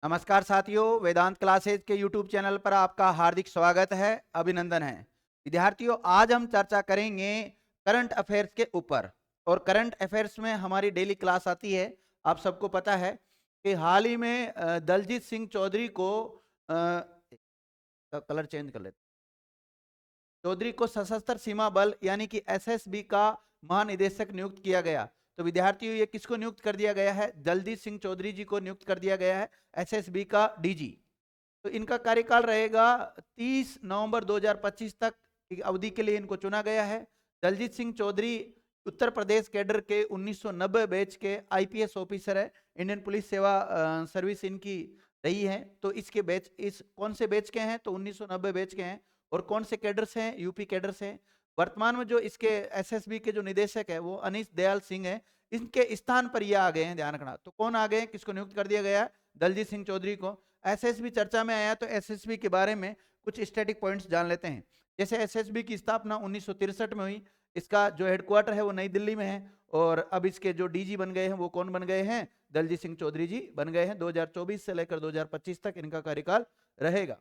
नमस्कार साथियों, वेदांत क्लासेज के यूट्यूब चैनल पर आपका हार्दिक स्वागत है, अभिनंदन है। विद्यार्थियों, आज हम चर्चा करेंगे करंट अफेयर्स के ऊपर। और करंट अफेयर्स में हमारी डेली क्लास आती है। आप सबको पता है कि हाल ही में दलजीत सिंह चौधरी को कलर चेंज कर लेते, चौधरी को सशस्त्र सीमा बल यानी कि एसएसबी का महानिदेशक नियुक्त किया गया। तो विद्यार्थियों, ये किसको नियुक्त कर दिया गया है? दलजीत सिंह चौधरी जी को नियुक्त कर दिया गया है एसएसबी का डीजी। तो इनका कार्यकाल रहेगा 30 नवंबर 2025 तक की अवधि के लिए इनको चुना गया है। दलजीत सिंह चौधरी उत्तर प्रदेश कैडर के 1990 बैच के आईपीएस ऑफिसर है। इंडियन पुलिस सेवा सर्विस इनकी रही है। तो इसके बैच, इस कौन से बैच के हैं? तो 1990 बैच के हैं। और कौन से कैडर से हैं? यूपी कैडर से हैं। वर्तमान में जो इसके एसएसबी के जो निदेशक है वो अनीश दयाल सिंह है। इनके स्थान पर ये आ गए हैं, ध्यान रखना। तो कौन आ गए हैं, किसको नियुक्त कर दिया गया है? दलजीत सिंह चौधरी को। एसएसबी चर्चा में आया तो एसएसबी के बारे में कुछ स्टैटिक पॉइंट्स जान लेते हैं। जैसे एसएसबी की स्थापना 1963 में हुई। इसका जो हेडक्वार्टर है वो नई दिल्ली में है। और अब इसके जो डीजी बन गए हैं वो कौन बन गए हैं? दलजीत सिंह चौधरी जी बन गए हैं। 2024 से लेकर 2025 तक इनका कार्यकाल रहेगा।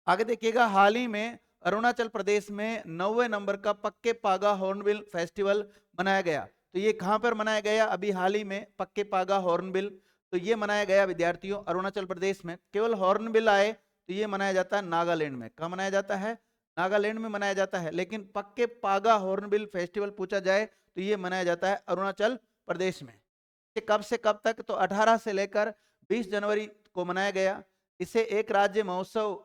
आगे देखिएगा, हाल ही में अरुणाचल प्रदेश में 90वें नंबर का पक्के पागा हॉर्नबिल फेस्टिवल मनाया गया। तो ये कहां पर मनाया गया? अभी हाल ही में पक्के पागा हॉर्नबिल, तो ये मनाया गया विद्यार्थियों अरुणाचल प्रदेश में। केवल हॉर्नबिल आए तो ये मनाया जाता है नागालैंड में। कहाँ मनाया जाता है? नागालैंड में मनाया जाता है। लेकिन पक्के पागा हॉर्नबिल फेस्टिवल पूछा जाए तो ये मनाया जाता है अरुणाचल प्रदेश में। ये कब से कब तक? तो 18 से लेकर 20 जनवरी को मनाया गया। इसे एक राज्य महोत्सव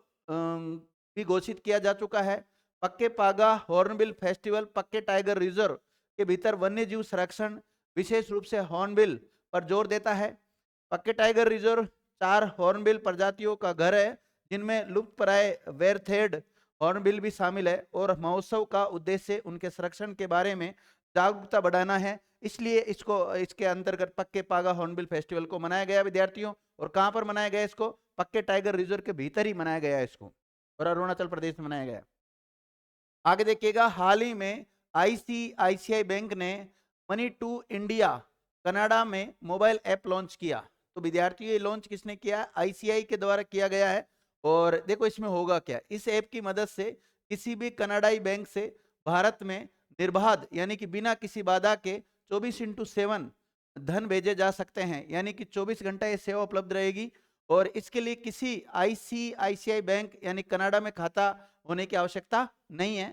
भी घोषित किया जा चुका है। पक्के पागा हॉर्नबिल फेस्टिवल पक्के टाइगर रिजर्व के भीतर वन्य जीव संरक्षण, विशेष रूप से हॉर्नबिल पर जोर देता है। पक्के टाइगर रिजर्व 4 हॉर्नबिल प्रजातियों का घर है, जिनमें लुप्तप्राय वेरथेड हॉर्नबिल भी शामिल है। और महोत्सव का उद्देश्य उनके संरक्षण के बारे में जागरूकता बढ़ाना है। इसलिए इसको, इसके अंतर्गत पक्के पागा हॉर्नबिल फेस्टिवल को मनाया गया विद्यार्थियों। और कहां पर मनाया गया इसको? पक्के टाइगर रिजर्व के भीतर ही मनाया गया इसको, और अरुणाचल प्रदेश में मनाया गया। आगे देखिएगा, हाल ही में आईसीआईसीआई बैंक ने मनी टू इंडिया कनाडा में मोबाइल ऐप लॉन्च किया। तो विद्यार्थियों, ये लॉन्च किसने किया? आईसीआई के द्वारा किया गया है। और देखो इसमें होगा क्या। इस ऐप की मदद से किसी भी कनाडाई बैंक से भारत में निर्बाध यानी कि बिना किसी बाधा के 24x7 धन भेजे जा सकते हैं। यानी कि 24 घंटा ये सेवा उपलब्ध रहेगी। और इसके लिए किसी आईसीआईसीआई बैंक यानी कनाडा में खाता होने की आवश्यकता नहीं है।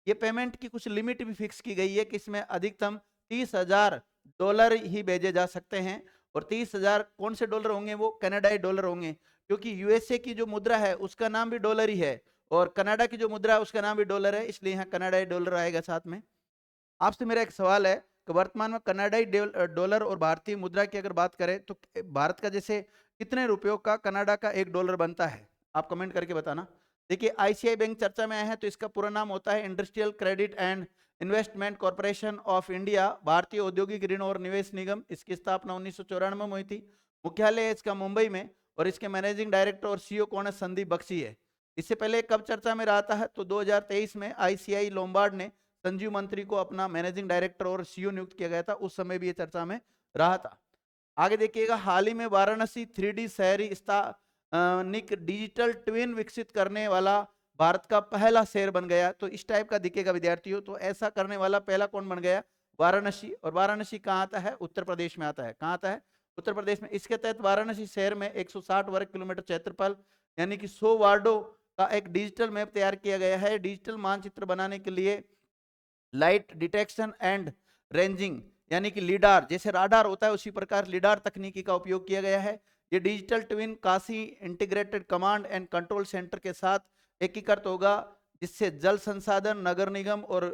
ये पेमेंट की कुछ लिमिट भी फिक्स की गई है कि इसमें अधिकतम $30,000 ही भेजे जा सकते हैं। और 30,000 कौन से डॉलर होंगे? वो कनाडाई डॉलर होंगे, क्योंकि यूएसए की जो मुद्रा है उसका नाम भी डॉलर ही है, और कनाडा की जो मुद्रा है उसका नाम भी डॉलर है, इसलिए यहाँ कनाडाई डॉलर आएगा साथ में। आपसे मेरा एक सवाल है कि वर्तमान में कनाडाई डॉलर और भारतीय मुद्रा की अगर बात करें तो भारत का जैसे कितने रुपयों का कनाडा का $1 बनता है? आप कमेंट करके बताना। देखिए, आईसीआई बैंक चर्चा में आया है तो इसका पूरा नाम होता है industrial credit and investment corporation of India, भारतीय औद्योगिक ऋण और निवेश निगम। इसकी स्थापना 1994 में हुई थी। मुख्यालय है इसका मुंबई में। और इसके मैनेजिंग डायरेक्टर और सीईओ कौन है? संदीप बख्शी है। इससे पहले कब चर्चा में रहा था? तो 2023 में आईसीआई लोम्बार्ड ने संजीव मंत्री को अपना मैनेजिंग डायरेक्टर और सीईओ नियुक्त किया गया था। उस समय भी ये चर्चा में रहा था। आगे देखिएगा, हाल ही में वाराणसी 3D शहरी स्थानिक डिजिटल ट्विन विकसित करने वाला भारत का पहला शहर बन गया। तो इस टाइप का दिखेगा विद्यार्थियों। तो ऐसा करने वाला पहला कौन बन गया? वाराणसी। और वाराणसी कहाँ आता है? उत्तर प्रदेश में आता है। कहाँ आता है? उत्तर प्रदेश में। इसके तहत वाराणसी शहर में 160 वर्ग किलोमीटर क्षेत्रफल यानी कि 100 वार्डों का एक डिजिटल मैप तैयार किया गया है। डिजिटल मानचित्र बनाने के लिए लाइट डिटेक्शन एंड रेंजिंग यानी कि लीडार, जैसे राडार होता है उसी प्रकार लीडार तकनीकी का उपयोग किया गया है। ये digital twin Kashi integrated command and control centre के साथ एकीकृत होगा, जिससे जल संसाधन, नगर निगम और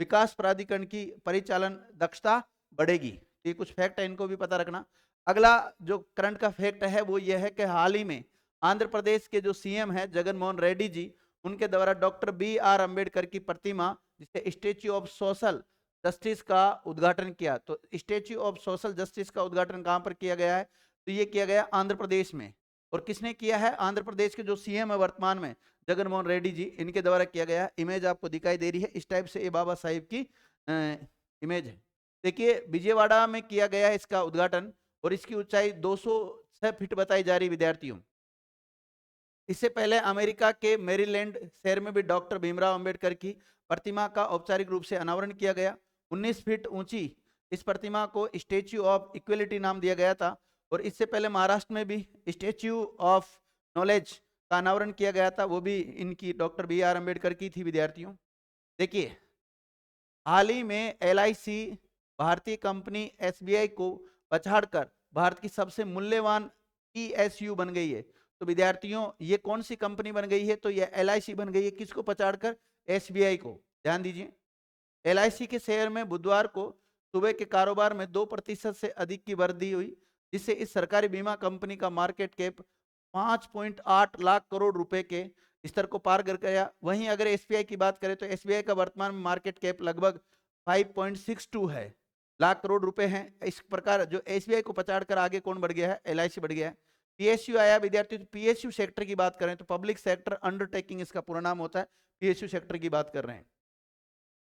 विकास प्राधिकरण की परिचालन दक्षता बढ़ेगी। तो ये कुछ फैक्ट है, इनको भी पता रखना। अगला जो करंट का फैक्ट है वो ये है कि हाल ही में आंध्र प्रदेश के जो सीएम है जगन मोहन रेड्डी जी, उनके द्वारा डॉक्टर BR अम्बेडकर की प्रतिमा, जिसे स्टेच्यू ऑफ सोशल जस्टिस का उद्घाटन किया। तो स्टेच्यू ऑफ सोशल जस्टिस का उद्घाटन कहां पर किया गया है? तो ये किया गया आंध्र प्रदेश में। और किसने किया है? आंध्र प्रदेश के जो सीएम है वर्तमान में जगन मोहन रेड्डी जी, इनके द्वारा किया गया है। इमेज आपको दिखाई दे रही है, इस टाइप से ये बाबा साहिब की इमेज है। देखिए, विजयवाड़ा में किया गया है इसका उद्घाटन। और इसकी ऊंचाई 6 फीट बताई जा रही विद्यार्थियों। इससे पहले अमेरिका के मेरीलैंड शहर में भी डॉक्टर भीमराव अंबेडकर की प्रतिमा का औपचारिक रूप से अनावरण किया गया। 19 फीट ऊंची इस प्रतिमा को स्टेच्यू ऑफ इक्वलिटी नाम दिया गया था। और इससे पहले महाराष्ट्र में भी स्टेच्यू ऑफ नॉलेज का अनावरण किया गया था, वो भी इनकी डॉक्टर बी आर अम्बेडकर की थी विद्यार्थियों। देखिए, हाल ही में LIC भारतीय कंपनी SBI को पछाड़कर भारत की सबसे मूल्यवान PSU बन गई है। तो विद्यार्थियों, ये कौन सी कंपनी बन गई है? तो ये LIC बन गई है। किसको पछाड़कर? SBI को। ध्यान दीजिए, LIC के शेयर में बुधवार को सुबह के कारोबार में 2% से अधिक की वृद्धि हुई, जिससे इस सरकारी बीमा कंपनी का मार्केट कैप 5.8 लाख करोड़ रुपए के स्तर को पार कर गया। वहीं अगर SBI की बात करें तो SBI का वर्तमान में मार्केट कैप लगभग 5.62 है, लाख करोड़ रुपए हैं। इस प्रकार जो SBI को पछाड़कर आगे कौन बढ़ गया है? LIC बढ़ गया है। PSU आया विद्यार्थियों। PSU सेक्टर की बात करें तो पब्लिक सेक्टर अंडरटेकिंग इसका पूरा नाम होता है। PSU सेक्टर की बात कर रहे हैं।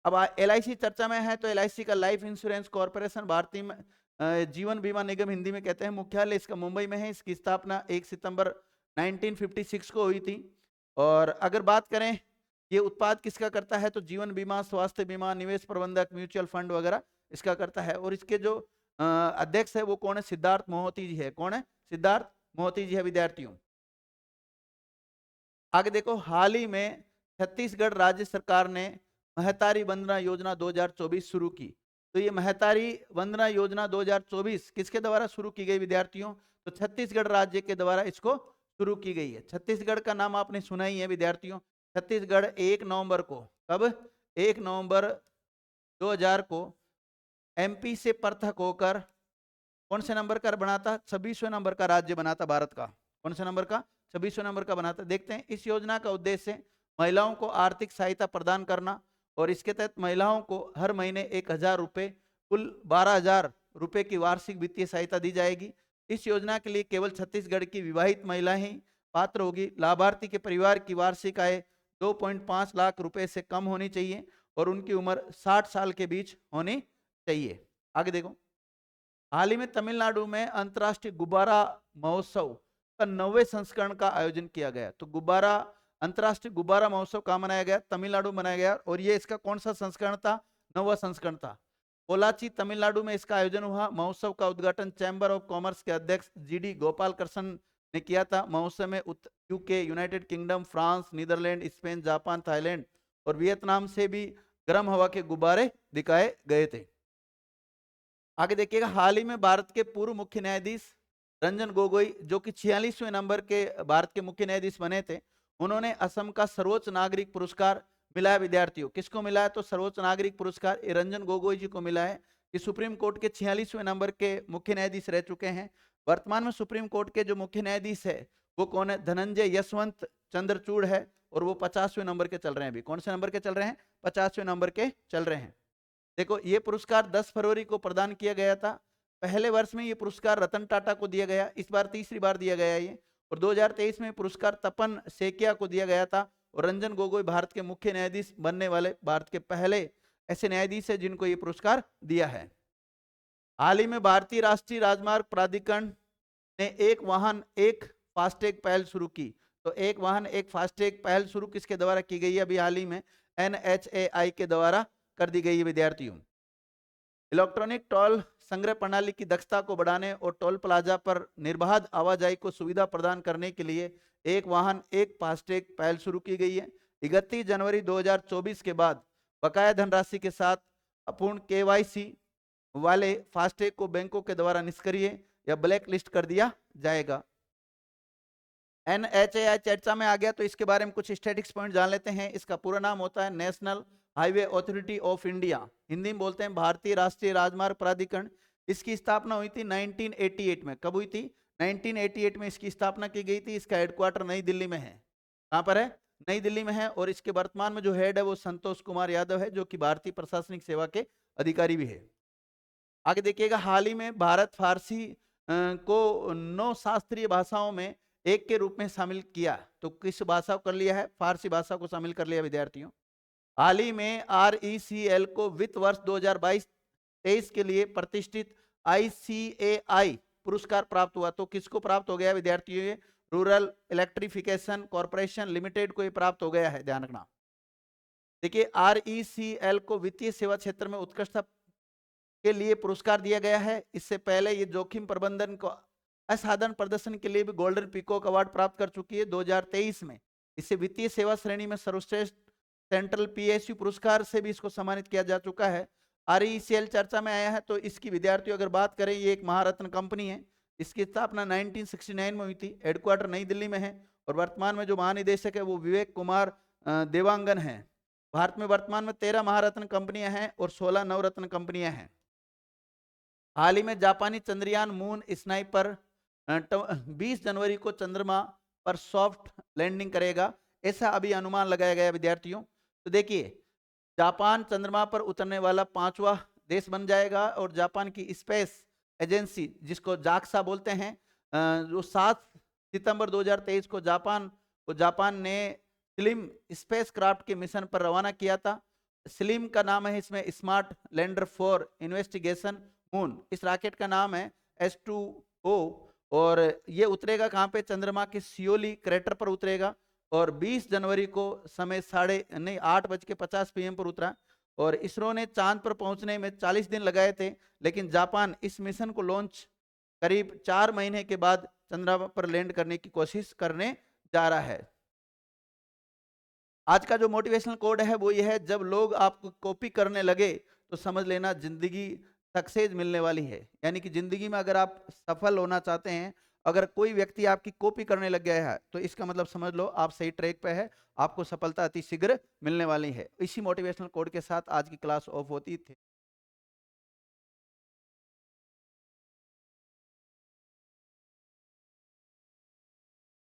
अब LIC चर्चा में है तो LIC का life insurance corporation, Bharatiya Jeevan बीमा निगम हिंदी में कहते हैं, मुख्यालय इसका मुंबई में है। इसकी स्थापना 1 सितंबर 1956 को हुई थी। और अगर बात करें ये उत्पाद किसका करता है, तो जीवन बीमा, स्वास्थ्य बीमा, निवेश प्रबंधक, म्यूचुअल फंड वगैरह इसका करता है। और इसके जो अध्यक्ष है वो कौन है? सिद्धार्थ मोहती जी है। कौन है? सिद्धार्थ मोहती जी है विद्यार्थियों। आगे देखो, हाल ही में छत्तीसगढ़ राज्य सरकार ने महतारी वंदना योजना 2024 शुरू की। तो ये महतारी वंदना योजना 2024 किसके द्वारा शुरू की गई विद्यार्थियों? तो छत्तीसगढ़ राज्य के द्वारा इसको शुरू की गई है। छत्तीसगढ़ का नाम आपने सुना ही है विद्यार्थियों। छत्तीसगढ़ 1 नवंबर को, कब? 1 नवंबर 2000 को MP से पृथक होकर कौन से नंबर का बना था? 26वें नंबर का राज्य बना था भारत का। कौन से नंबर का? 26वें नंबर का बना था। देखते हैं, इस योजना का उद्देश्य महिलाओं को आर्थिक सहायता प्रदान करना, और इसके तहत महिलाओं को हर महीने 1000 रुपये, कुल 12,000 रुपये की वार्षिक वित्तीय सहायता दी जाएगी। इस योजना के लिए केवल छत्तीसगढ़ की विवाहित महिलाएं ही पात्र होगी। लाभार्थी के परिवार की वार्षिक आय 2.5 लाख रुपए से कम होनी चाहिए और उनकी उम्र 60 साल के बीच होनी चाहिए। आगे देखो, हाल ही में तमिलनाडु में अंतर्राष्ट्रीय गुब्बारा महोत्सव का 9वें संस्करण का आयोजन किया गया। तो अंतर्राष्ट्रीय गुब्बारा महोत्सव कहाँ मनाया गया? तमिलनाडु मनाया गया। और ये इसका कौन सा संस्करण था? 9वां संस्करण था। पोलाची तमिलनाडु में इसका आयोजन हुआ। महोत्सव का उद्घाटन चैम्बर ऑफ कॉमर्स के अध्यक्ष GD गोपालकृष्णन ने किया था। महोत्सव में UK, United Kingdom, France, Netherland, Spain, Japan, Thailand और वियतनाम से भी गर्म हवा के गुब्बारे दिखाए गए थे। आगे देखिएगा, हाल ही में भारत के पूर्व मुख्य न्यायाधीश रंजन गोगोई, जो कि 46वें नंबर के भारत के मुख्य न्यायाधीश बने थे, उन्होंने असम का सर्वोच्च नागरिक पुरस्कार मिला है विद्यार्थियों। किसको मिला है? तो सर्वोच्च नागरिक पुरस्कार रंजन गोगोई जी को मिला है। ये सुप्रीम कोर्ट के 46वें नंबर के मुख्य न्यायाधीश रह चुके हैं। वर्तमान में सुप्रीम कोर्ट के जो मुख्य न्यायाधीश है वो कौन है? धनंजय यशवंत चंद्रचूड़ है, और वो 50वें नंबर के चल रहे हैं। अभी कौन से नंबर के चल रहे हैं? 50वें नंबर के चल रहे हैं। देखो, ये पुरस्कार 10 फरवरी को प्रदान किया गया था। पहले वर्ष में ये पुरस्कार रतन टाटा को दिया गया, इस बार तीसरी बार दिया गया ये। और 2023 में पुरस्कार तपन सेकिया को दिया गया था। और रंजन गोगोई भारत के मुख्य न्यायाधीश बनने वाले भारत के पहले ऐसे न्यायाधीश है जिनको ये पुरस्कार दिया है। हाल ही में भारतीय राष्ट्रीय राजमार्ग प्राधिकरण ने एक वाहन एक फास्टैग पहल शुरू की। तो एक वाहन एक फास्टैग पहल शुरू किसके द्वारा की गई है? अभी हाल ही में NHAI के द्वारा कर दी गई है विद्यार्थियों। इलेक्ट्रॉनिक टोल संग्रह प्रणाली की दक्षता को बढ़ाने और टोल प्लाजा पर निर्बाध आवाजाही को सुविधा प्रदान करने के लिए एक वाहन एक फास्टैग पहल शुरू की गई है। 31 जनवरी 2024 के बाद बकाया धनराशि के साथ अपूर्ण KYC वाले फास्टैग को बैंकों के द्वारा निष्क्रिय या ब्लैक लिस्ट कर दिया जाएगा। NHAI चर्चा में आ गया तो इसके बारे में कुछ स्टैटिक्स पॉइंट जान लेते हैं। इसका पूरा नाम होता है national highway authority of India, Hindi में बोलते हैं भारतीय राष्ट्रीय राजमार्ग प्राधिकरण। इसकी स्थापना हुई थी 1988 में। कब हुई थी? 1988 में इसकी स्थापना की गई थी। इसका हेडक्वार्टर नई दिल्ली में है। कहाँ पर है? नई दिल्ली में है। और इसके वर्तमान में जो हेड है वो संतोष कुमार यादव है, जो कि भारतीय प्रशासनिक सेवा के अधिकारी भी है। आगे देखिएगा, हाल ही में भारत फारसी को 9 शास्त्रीय भाषाओं में एक के रूप में शामिल किया। तो किस भाषा को कर लिया है? फारसी भाषा को शामिल कर लिया विद्यार्थियों। हाल ही में RECL को वित्त वर्ष 2022-23 के लिए प्रतिष्ठित ICAI पुरस्कार प्राप्त हुआ, तो किसको प्राप्त हो गया विद्यार्थियों? ये रूरल इलेक्ट्रिफिकेशन कॉर्पोरेशन लिमिटेड को ये प्राप्त हो गया है, ध्यान रखना। देखिए RECL को वित्तीय सेवा क्षेत्र में उत्कृष्टता के लिए पुरस्कार दिया गया है। इससे पहले ये जोखिम प्रबंधन को असाधारण प्रदर्शन के लिए भी गोल्डन पीकॉक अवार्ड प्राप्त कर चुकी है 2023 में। इसे वित्तीय सेवा श्रेणी में सर्वश्रेष्ठ सेंट्रल PSU पुरस्कार से भी इसको सम्मानित किया जा चुका है। RECL चर्चा में आया है, तो इसकी विद्यार्थियों अगर बात करें, ये एक महारत्न कंपनी है। इसकी स्थापना 1969 में हुई थी, हेडक्वार्टर नई दिल्ली में है, और वर्तमान में जो महानिदेशक है वो विवेक कुमार देवांगन है। भारत में वर्तमान में 13 महारत्न कंपनियां हैं और 16 नवरत्न कंपनियां हैं। हाल ही में जापानी चंद्रयान मून स्नाइपर 20 जनवरी को चंद्रमा पर सॉफ्ट लैंडिंग करेगा, ऐसा अभी अनुमान लगाया गया विद्यार्थियों। तो देखिए जापान चंद्रमा पर उतरने वाला 5वां देश बन जाएगा, और जापान की स्पेस एजेंसी जिसको जाक्सा बोलते हैं, जो 7 सितंबर 2023 को जापान ने स्लिम स्पेस क्राफ्ट के मिशन पर रवाना किया था। स्लिम का नाम है इसमें smart lander for investigation moon. इस रॉकेट का नाम है S2O, और ये उतरेगा कहाँ पे? चंद्रमा के सियोली क्रेटर पर उतरेगा, और 20 जनवरी को समय 8:50 PM पर उतरा। और इसरो ने चांद पर पहुंचने में 40 दिन लगाए थे, लेकिन जापान इस मिशन को लॉन्च करीब 4 महीने के बाद चंद्रमा पर लैंड करने की कोशिश करने जा रहा है। आज का जो मोटिवेशनल कोड है वो ये है, जब लोग आपको कॉपी करने लगे तो समझ लेना जिंदगी सक्सेस मिलने वाली है। यानी कि जिंदगी में अगर आप सफल होना चाहते हैं, अगर कोई व्यक्ति आपकी कॉपी करने लग गया है, तो इसका मतलब समझ लो आप सही ट्रैक पे है, आपको सफलता अति शीघ्र मिलने वाली है। इसी मोटिवेशनल कोड के साथ आज की क्लास ऑफ होती थी।